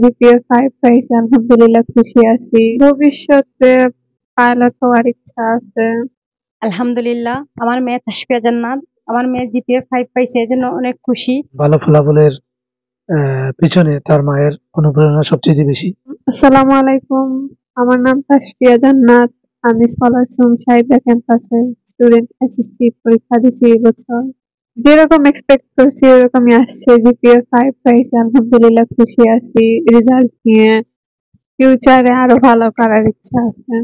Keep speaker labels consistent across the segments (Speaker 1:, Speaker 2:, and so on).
Speaker 1: GPA 5 পাইছি, আলহামদুলিল্লাহ খুশি আছি। ভবিষ্যতে পাইলট হওয়ার ইচ্ছা আছে।
Speaker 2: আলহামদুলিল্লাহ, আমার মেয়ে তাসফিয়া জান্নাত, আমার মেয়ে জিপিএ 5 পাইছে, এজন্য অনেক খুশি।
Speaker 3: ভালো ফলাফলের পিছনে তার মায়ের অনুপ্রেরণা সবচেয়ে বেশি।
Speaker 1: আসসালামু আলাইকুম, আমার নাম তাসফিয়া জান্নাত। আমি স্কলারশিপ সাহিত্য ক্যাম্পাসে স্টুডেন্ট এসএসসি পরীক্ষা দিছি এবছর। যেরকম এক্সপেক্ট করছি ওরকমই আসছে, জিপিএ 5 পাইছি, আলহামদুলিল্লাহ খুশি আছি রেজাল্ট নিয়ে। ফিউচারে আরো ভালো করার ইচ্ছা আছে।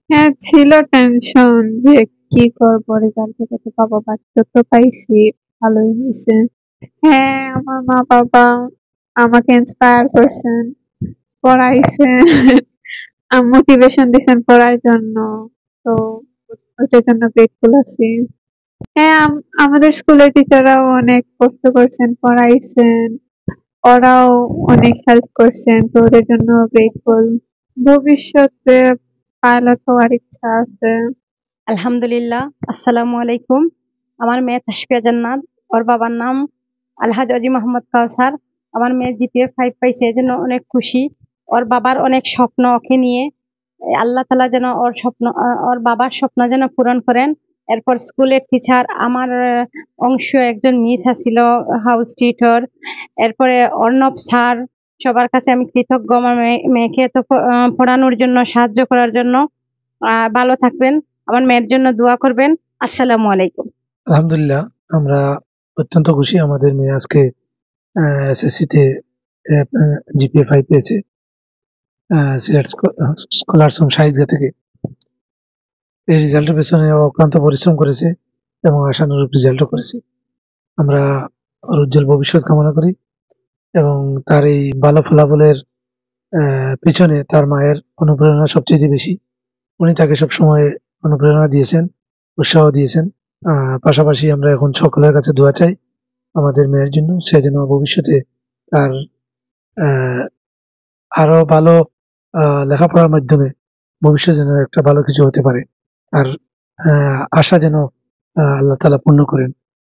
Speaker 1: হ্যাঁ, ছিল টেনশন যে কি করবো, রেজাল্টে কত পাবো, বাট তো পাইছি, ভালোই হয়েছে। হ্যাঁ, আমার মা বাবা আমাকে ইন্সপায়ার করছেন, পড়াইছেন, মোটিভেশন দিছেন পড়ার জন্য। তো ওটার জন্য গ্রেটফুল আছি। হ্যাঁ, আমাদের স্কুলের টিচাররাও অনেক কষ্ট করছেন, পড়াইছেন, ওরাও অনেক হেল্প করছেন, তো ওদের জন্য গ্রেটফুল। ভবিষ্যতে পাইলট হওয়ার ইচ্ছা আছে।
Speaker 2: আলহামদুলিল্লাহ, আসসালামু আলাইকুম, আমার মেয়ে তাসফিয়া জান্নাত, ওর বাবার নাম আলহাজ অজি মোহাম্মদ কাউসার। আমার মেয়ে জিপিএ 5 পাইছে, এজন্য অনেক খুশি। ওর বাবার অনেক স্বপ্ন ওকে নিয়ে। আল্লাহ তাআলা যেন ওর বাবার স্বপ্ন যেন পূরণ করেন। এরপর স্কুলের টিচার, আমার অংশ একজন মিস আছিল, হাউস টিউটর। এরপরে অর্ণব স্যার, সবার কাছে আমি কৃতজ্ঞ আমার মেয়েকে এত পড়ানোর জন্য, সাহায্য করার জন্য। ভালো থাকবেন, আমার মেয়ের জন্য দোয়া করবেন। আসসালামু আলাইকুম।
Speaker 3: আলহামদুলিল্লাহ, আমরা অত্যন্ত খুশি আমাদের মেয়ে আজকে এসএসসি তে জিপিএ 5 পেয়েছে সিলেট স্কলারশিপ সাহিত্য থেকে। এই রেজাল্টের পেছনে অক্লান্ত পরিশ্রম করেছে এবং আশানুরূপ রেজাল্টও করেছে। আমরা ওর উজ্জ্বল ভবিষ্যৎ কামনা করি এবং তার এই ভালো ফলাফলের পিছনে তার মায়ের অনুপ্রেরণা সবচেয়ে বেশি। উনি তাকে সবসময় অনুপ্রেরণা দিয়েছেন, উৎসাহ দিয়েছেন। পাশাপাশি আমরা এখন সকলের কাছে দোয়া চাই আমাদের মেয়ের জন্য, সে যেন ভবিষ্যতে তার আরো ভালো লেখাপড়ার মাধ্যমে ভবিষ্যৎ যেন একটা ভালো কিছু হতে পারে। আর আশা যেন আল্লাহ তাআলা পূর্ণ করেন।